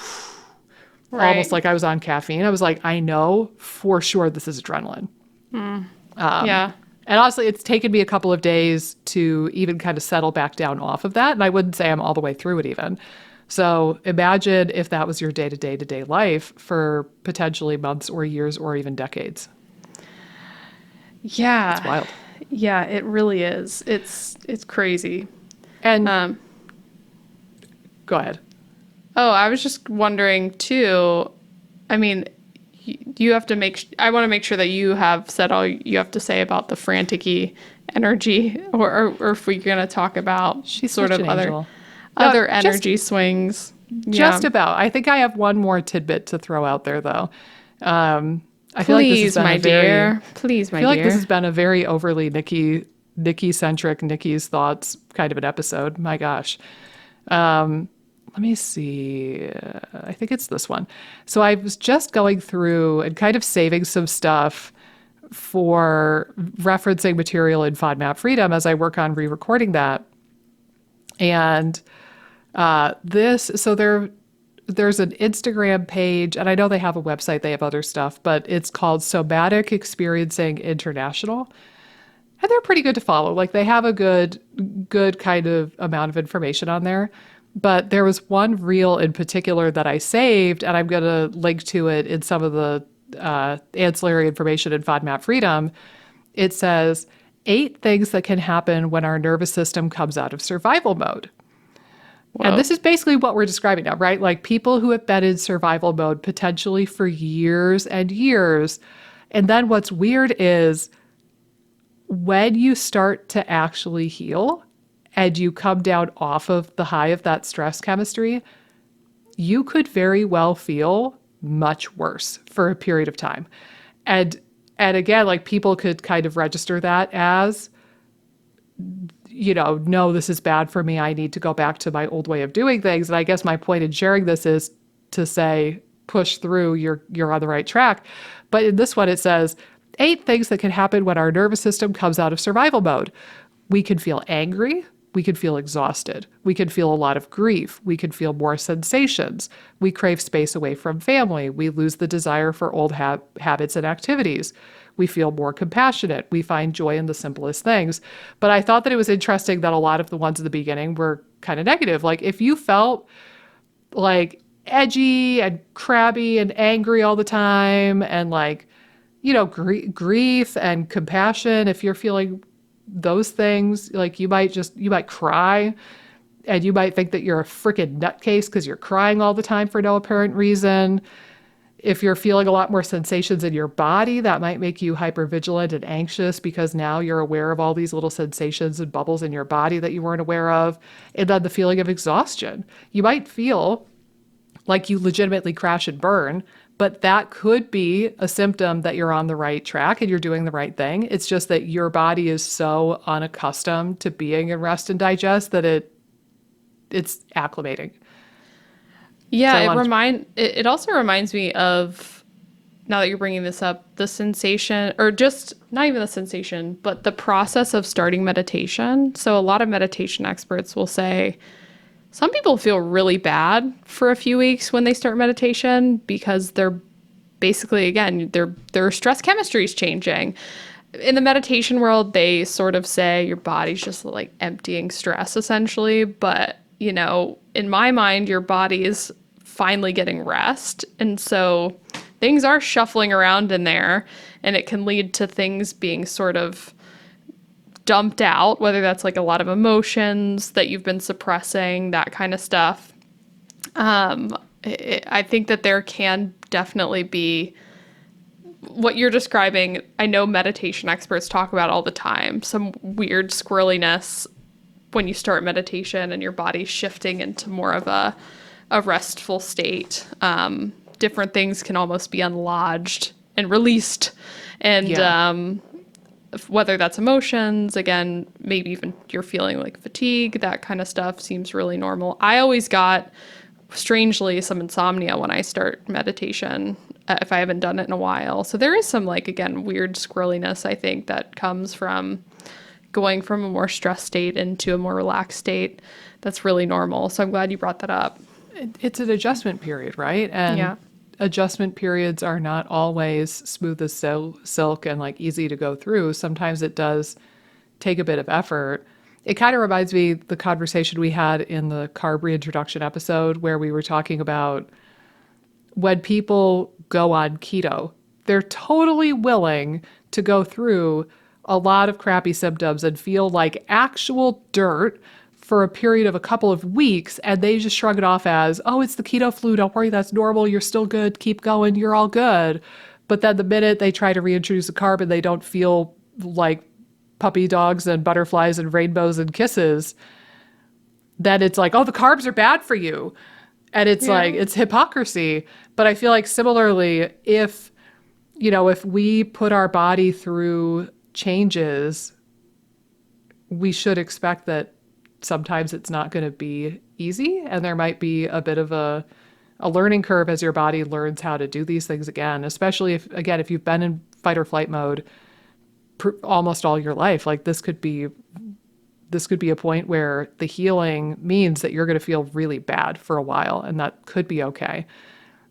almost like I was on caffeine. I was like, I know for sure this is adrenaline. Yeah. And honestly, it's taken me a couple of days to even kind of settle back down off of that. And I wouldn't say I'm all the way through it even. So imagine if that was your day-to-day life for potentially months or years or even decades. Yeah. It's wild. Yeah, it really is. It's crazy. And go ahead. Oh, I was just wondering too. I mean, you have to I want to make sure that you have said all you have to say about the frantic-y energy, or if we're going to talk about She's sort such of an angel. other energy swings. Just about. I think I have one more tidbit to throw out there, though. I feel like this has been Please, my dear. I feel like this has been a very overly Nikki-centric, Nikki's thoughts kind of an episode. My gosh. Let me see. I think it's this one. So I was just going through and kind of saving some stuff for referencing material in FODMAP Freedom as I work on re-recording that. And so there there's an Instagram page, and I know they have a website, they have other stuff, but it's called Somatic Experiencing International. And they're pretty good to follow. Like they have a good kind of amount of information on there. But there was one reel in particular that I saved, and I'm going to link to it in some of the ancillary information in FODMAP Freedom. It says 8 things that can happen when our nervous system comes out of survival mode. Whoa. And this is basically what we're describing now, right? Like people who have been in survival mode potentially for years and years. And then what's weird is when you start to actually heal and you come down off of the high of that stress chemistry, you could very well feel much worse for a period of time. And again, like people could kind of register that as, no, this is bad for me. I need to go back to my old way of doing things. And I guess my point in sharing this is to say, push through, you're on the right track. But in this one, it says, 8 things that can happen when our nervous system comes out of survival mode. We can feel angry. We can feel exhausted. We can feel a lot of grief. We can feel more sensations. We crave space away from family. We lose the desire for old habits and activities. We feel more compassionate. We find joy in the simplest things. But I thought that it was interesting that a lot of the ones at the beginning were kind of negative. Like if you felt like edgy and crabby and angry all the time and like, grief and compassion, if you're feeling those things, like you might cry and you might think that you're a freaking nutcase because you're crying all the time for no apparent reason. If you're feeling a lot more sensations in your body, that might make you hypervigilant and anxious because now you're aware of all these little sensations and bubbles in your body that you weren't aware of. And then the feeling of exhaustion. You might feel like you legitimately crash and burn, but that could be a symptom that you're on the right track and you're doing the right thing. It's just that your body is so unaccustomed to being in rest and digest that it's acclimating. Yeah, so it also reminds me of, now that you're bringing this up, the sensation, or just not even the sensation, but the process of starting meditation. So a lot of meditation experts will say, some people feel really bad for a few weeks when they start meditation because they're basically, again, their stress chemistry is changing. In the meditation world, they sort of say your body's just like emptying stress essentially. But, in my mind, your body is finally getting rest. And so things are shuffling around in there, and it can lead to things being sort of dumped out, whether that's like a lot of emotions that you've been suppressing, that kind of stuff. I think that there can definitely be what you're describing. I know meditation experts talk about all the time, some weird squirreliness when you start meditation and your body's shifting into more of a restful state. Different things can almost be unlodged and released. And whether that's emotions, again, maybe even you're feeling like fatigue, that kind of stuff seems really normal. I always got, strangely, some insomnia when I start meditation, if I haven't done it in a while. So there is some, like, again, weird squirreliness, I think, that comes from going from a more stressed state into a more relaxed state. That's really normal. So I'm glad you brought that up. It's an adjustment period, right? And adjustment periods are not always smooth as silk and like easy to go through. Sometimes it does take a bit of effort. It kind of reminds me the conversation we had in the carb reintroduction episode where we were talking about when people go on keto, they're totally willing to go through a lot of crappy symptoms and feel like actual dirt for a period of a couple of weeks, and they just shrug it off as, oh, it's the keto flu, don't worry, that's normal, you're still good, keep going, you're all good. But then the minute they try to reintroduce a carb and they don't feel like puppy dogs and butterflies and rainbows and kisses, then it's like, oh, the carbs are bad for you. And it's like, it's hypocrisy. But I feel like similarly, if we put our body through changes, we should expect that sometimes it's not going to be easy, and there might be a bit of a learning curve as your body learns how to do these things again, especially if you've been in fight or flight mode almost all your life. Like this could be this could be a point where the healing means that you're going to feel really bad for a while, and that could be okay.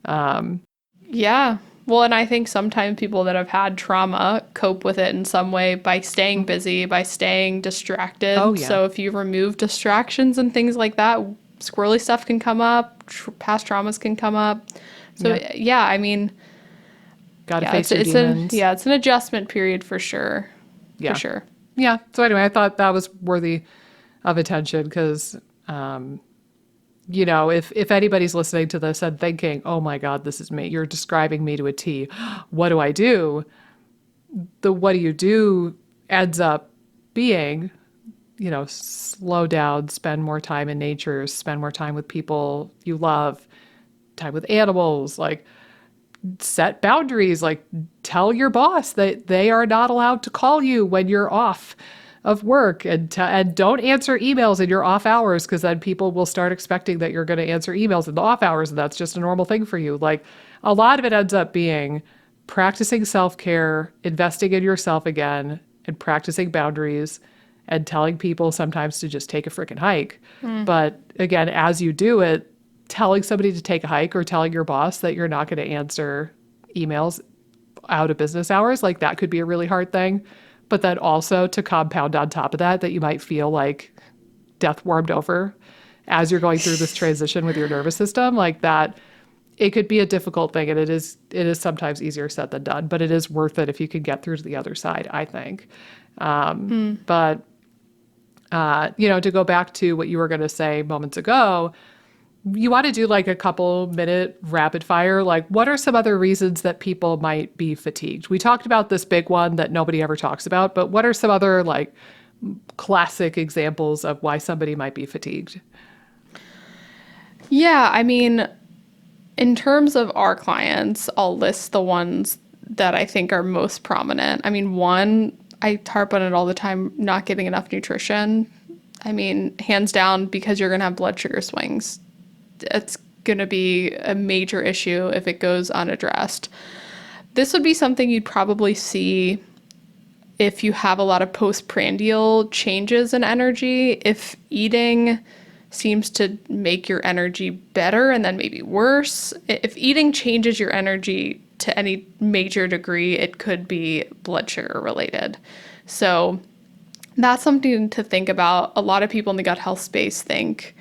Yeah. Well, and I think sometimes people that have had trauma cope with it in some way by staying busy, by staying distracted. Oh, yeah. So if you remove distractions and things like that, squirrely stuff can come up, past traumas can come up. So yeah, I mean, gotta face your demons. It's an adjustment period for sure. Yeah. For sure. Yeah. So anyway, I thought that was worthy of attention because, if anybody's listening to this and thinking, oh my God, this is me, you're describing me to a T. What do I do? The what do you do ends up being, slow down, spend more time in nature, spend more time with people you love, time with animals, like set boundaries, like tell your boss that they are not allowed to call you when you're off of work, and don't answer emails in your off hours, because then people will start expecting that you're going to answer emails in the off hours, and that's just a normal thing for you. Like a lot of it ends up being practicing self-care, investing in yourself again, and practicing boundaries, and telling people sometimes to just take a freaking hike. But again, as you do it, telling somebody to take a hike or telling your boss that you're not going to answer emails out of business hours, like that could be a really hard thing. But then also to compound on top of that you might feel like death warmed over as you're going through this transition with your nervous system, like that, it could be a difficult thing. And it is sometimes easier said than done, but it is worth it if you can get through to the other side, I think. But, to go back to what you were going to say moments ago, you want to do like a couple minute rapid fire. Like, what are some other reasons that people might be fatigued? We talked about this big one that nobody ever talks about, but what are some other like classic examples of why somebody might be fatigued? Yeah, I mean, in terms of our clients, I'll list the ones that I think are most prominent. I mean, one, I harp on it all the time, not getting enough nutrition. I mean, hands down, because you're going to have blood sugar swings. It's going to be a major issue if it goes unaddressed. This would be something you'd probably see if you have a lot of postprandial changes in energy. If eating seems to make your energy better and then maybe worse. If eating changes your energy to any major degree, it could be blood sugar related. So that's something to think about. A lot of people in the gut health space think,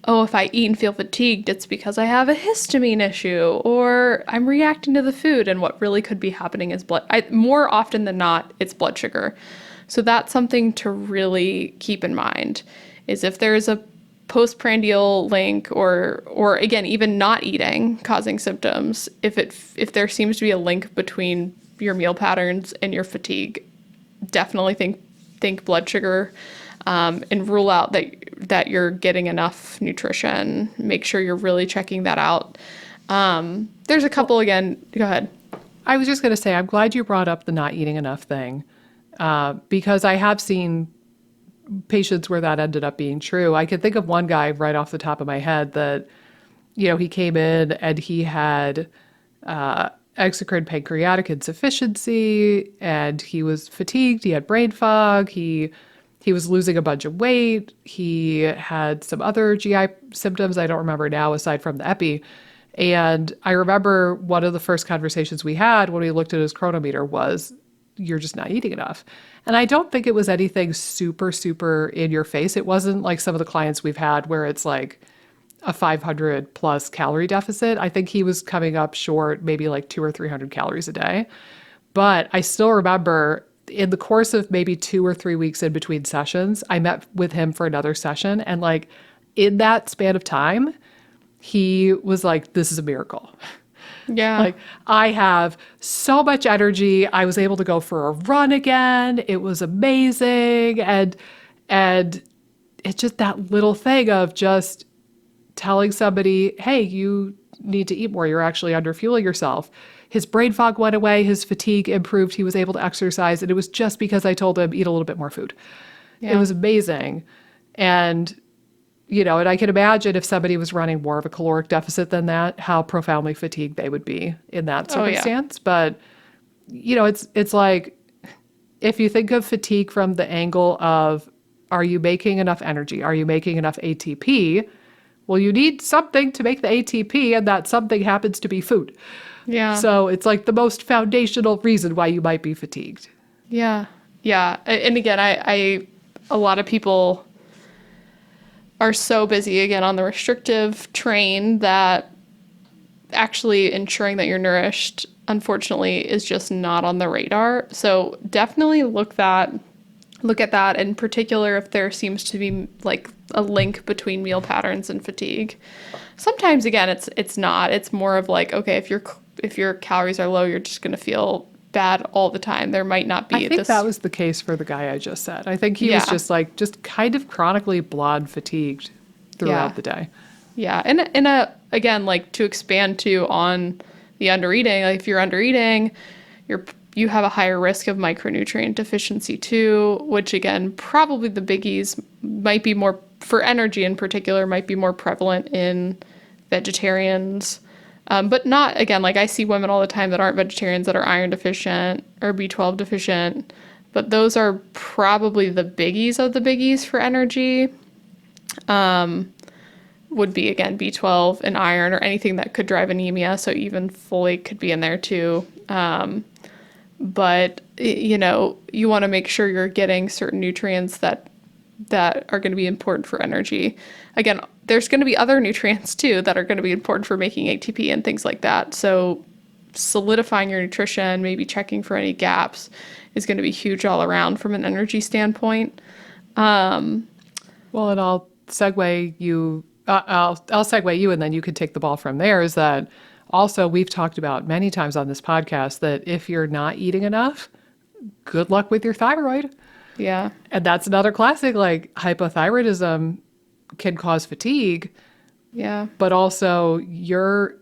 oh, if I eat and feel fatigued, it's because I have a histamine issue or I'm reacting to the food. And what really could be happening is more often than not, it's blood sugar. So that's something to really keep in mind, is if there's a postprandial link or again, even not eating causing symptoms, if there seems to be a link between your meal patterns and your fatigue, definitely think blood sugar. And rule out that you're getting enough nutrition. Make sure you're really checking that out. There's a couple again. Go ahead. I was just going to say, I'm glad you brought up the not eating enough thing, because I have seen patients where that ended up being true. I can think of one guy right off the top of my head that, he came in and he had exocrine pancreatic insufficiency, and he was fatigued. He had brain fog. He was losing a bunch of weight. He had some other GI symptoms I don't remember now, aside from the epi. And I remember one of the first conversations we had when we looked at his chronometer was, you're just not eating enough. And I don't think it was anything super, super in your face. It wasn't like some of the clients we've had where it's like a 500 plus calorie deficit. I think he was coming up short, maybe like 200 or 300 calories a day. But I still remember in the course of maybe 2 or 3 weeks in between sessions, I met with him for another session. And like in that span of time, he was like, this is a miracle. Yeah. Like, I have so much energy. I was able to go for a run again. It was amazing. And it's just that little thing of just telling somebody, hey, you need to eat more. You're actually underfueling yourself. His brain fog went away. His fatigue improved. He was able to exercise. And it was just because I told him, eat a little bit more food. Yeah. It was amazing. And, and I can imagine if somebody was running more of a caloric deficit than that, how profoundly fatigued they would be in that circumstance. Oh, yeah. But, it's like, if you think of fatigue from the angle of Are you making enough energy? Are you making enough ATP? Well, you need something to make the ATP, and that something happens to be food. Yeah. So it's like the most foundational reason why you might be fatigued. Yeah. Yeah. And again, I a lot of people are so busy again on the restrictive train that actually ensuring that you're nourished, unfortunately, is just not on the radar. So definitely look at that, in particular if there seems to be like a link between meal patterns and fatigue. Sometimes again it's not. It's more of like, okay, if your calories are low, you're just going to feel bad all the time. There might not be I think that was the case for the guy I just said. I think he was just kind of chronically blood fatigued throughout the day. Yeah. And again, like to expand too on the undereating, like if you're undereating, you have a higher risk of micronutrient deficiency too, which again, probably the biggies might be more, for energy in particular, might be more prevalent in vegetarians. But not, again, like I see women all the time that aren't vegetarians that are iron deficient or B12 deficient, but those are probably the biggies of the biggies for energy. Would be, again, B12 and iron or anything that could drive anemia. So even folate could be in there too. But, you want to make sure you're getting certain nutrients that are going to be important for energy. Again, there's going to be other nutrients too that are going to be important for making ATP and things like that. So solidifying your nutrition, maybe checking for any gaps is going to be huge all around from an energy standpoint. Well, and I'll segue you, and then you could take the ball from there, is that also we've talked about many times on this podcast that if you're not eating enough, good luck with your thyroid. Yeah. And that's another classic, like hypothyroidism can cause fatigue. Yeah. But also your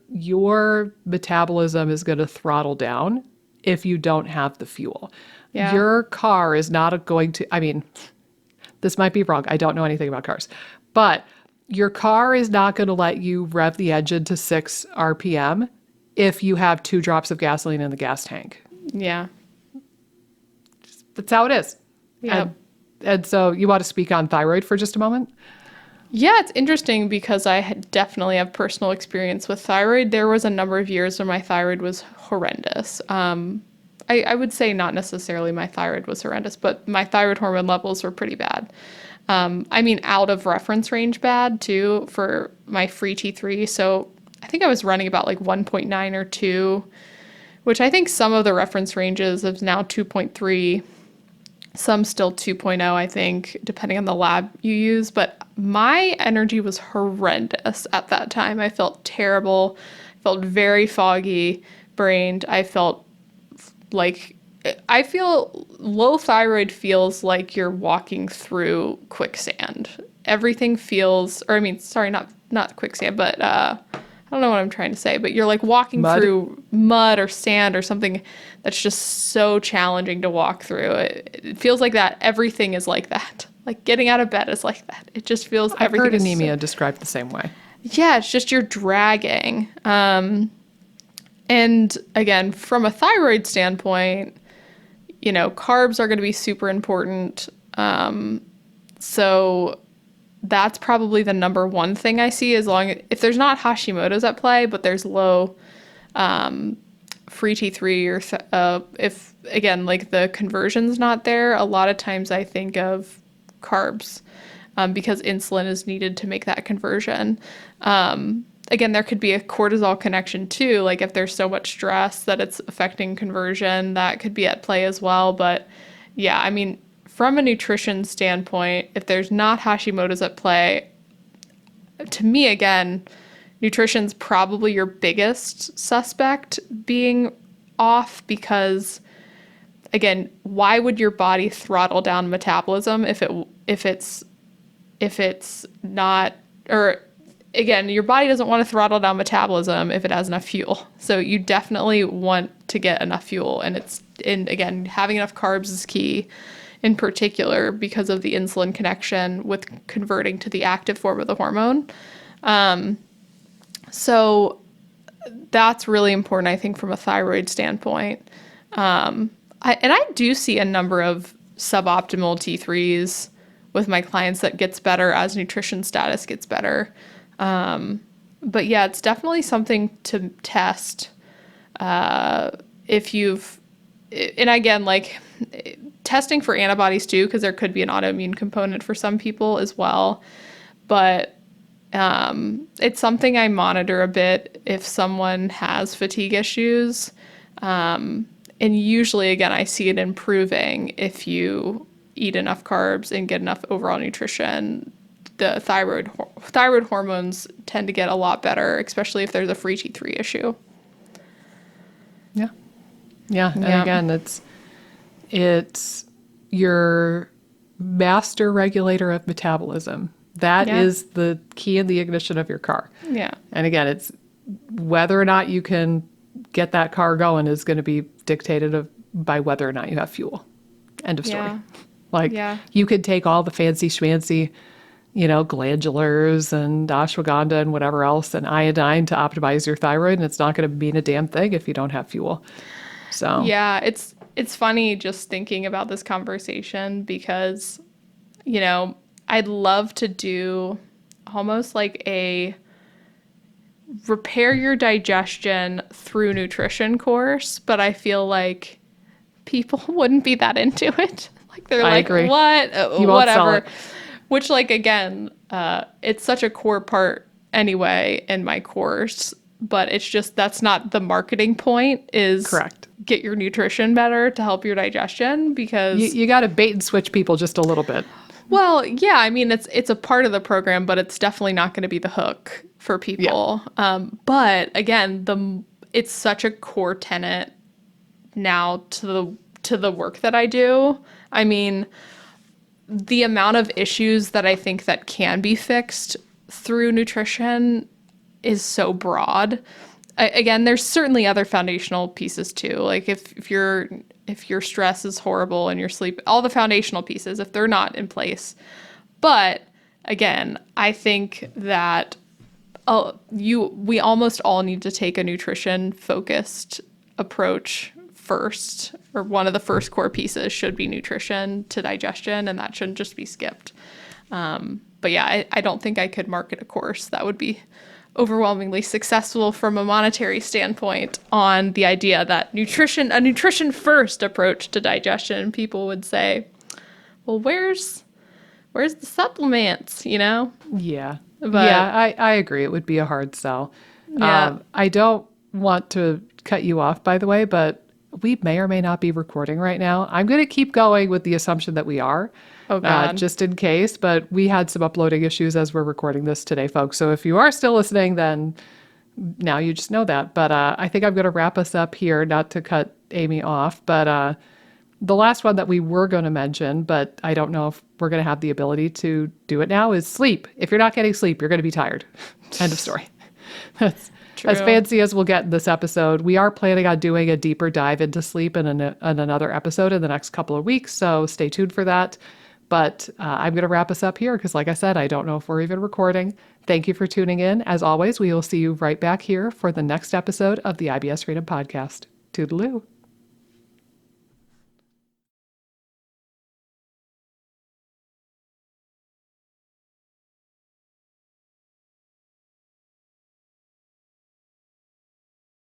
metabolism is going to throttle down if you don't have the fuel. Yeah. Your car is not going to, I mean, this might be wrong. I don't know anything about cars, but your car is not going to let you rev the engine to 6 RPM if you have 2 drops of gasoline in the gas tank. Yeah. That's how it is. Yeah. And so you want to speak on thyroid for just a moment? Yeah, it's interesting because I definitely have personal experience with thyroid. There was a number of years when my thyroid was horrendous. I would say not necessarily my thyroid was horrendous, but my thyroid hormone levels were pretty bad. Out of reference range bad too for my free T3. So I think I was running about like 1.9 or 2, which I think some of the reference ranges is now 2.3. Some still 2.0, I think, depending on the lab you use. But my energy was horrendous at that time. I felt terrible. I felt very foggy brained. I feel low thyroid feels like you're walking through quicksand. Everything feels, not quicksand, but I don't know what I'm trying to say, but you're like walking through mud or sand or something that's just so challenging to walk through. It feels like that. Everything is like that. Like getting out of bed is like that. It just feels I've heard anemia described the same way. Yeah, it's just you're dragging. And again, from a thyroid standpoint, carbs are going to be super important. So that's probably the number one thing I see, if there's not Hashimoto's at play, but there's low free T3 or if, again, like the conversion's not there, a lot of times I think of carbs because insulin is needed to make that conversion. Again, there could be a cortisol connection too. Like if there's so much stress that it's affecting conversion, that could be at play as well. But yeah, from a nutrition standpoint, if there's not Hashimoto's at play, to me, again, nutrition's probably your biggest suspect being off because, again, why would your body throttle down metabolism if it's not, or again, your body doesn't want to throttle down metabolism if it has enough fuel. So you definitely want to get enough fuel, and again, having enough carbs is key. In particular, because of the insulin connection with converting to the active form of the hormone. So that's really important, I think, from a thyroid standpoint. I do see a number of suboptimal T3s with my clients that gets better as nutrition status gets better. But yeah, it's definitely something to test. If you've, and again, like testing for antibodies too, because there could be an autoimmune component for some people as well. But it's something I monitor a bit if someone has fatigue issues. And usually, again, I see it improving if you eat enough carbs and get enough overall nutrition. The thyroid hormones tend to get a lot better, especially if there's a free T3 issue. Yeah. Yeah. And again, it's your master regulator of metabolism. That is the key in the ignition of your car. Yeah. And again, it's whether or not you can get that car going is going to be dictated by whether or not you have fuel. End of story. You could take all the fancy schmancy, glandulars and ashwagandha and whatever else and iodine to optimize your thyroid, and it's not going to mean a damn thing if you don't have fuel. So yeah, it's funny just thinking about this conversation because, I'd love to do almost like a repair your digestion through nutrition course, but I feel like people wouldn't be that into it. Like they're like, agree. What? You won't sell Whatever. it. Which, like, again, it's such a core part anyway in my course, but it's just that's not the marketing point is correct. Get your nutrition better to help your digestion because you got to bait and switch people just a little bit. Well, yeah, I mean, it's a part of the program, but it's definitely not going to be the hook for people. Yeah. But again, it's such a core tenet now to the work that I do. I mean, the amount of issues that I think that can be fixed through nutrition is so broad. Again, there's certainly other foundational pieces too. Like if your stress is horrible and your sleep, all the foundational pieces, if they're not in place. But again, I think that we almost all need to take a nutrition focused approach first, or one of the first core pieces should be nutrition to digestion, and that shouldn't just be skipped. But yeah, I don't think I could market a course that would be overwhelmingly successful from a monetary standpoint on the idea that a nutrition first approach to digestion. People would say, well, where's the supplements, Yeah. But, yeah, I agree. It would be a hard sell. Yeah. I don't want to cut you off, by the way, but we may or may not be recording right now. I'm going to keep going with the assumption that we are. Oh, God. Just in case, but we had some uploading issues as we're recording this today, folks. So if you are still listening, then now you just know that. But I think I'm going to wrap us up here, not to cut Amy off. But the last one that we were going to mention, but I don't know if we're going to have the ability to do it now, is sleep. If you're not getting sleep, you're going to be tired. End of story. That's True. As fancy as we'll get in this episode. We are planning on doing a deeper dive into sleep in another episode in the next couple of weeks. So stay tuned for that. But I'm going to wrap us up here because, like I said, I don't know if we're even recording. Thank you for tuning in. As always, we will see you right back here for the next episode of the IBS Freedom Podcast. Toodaloo.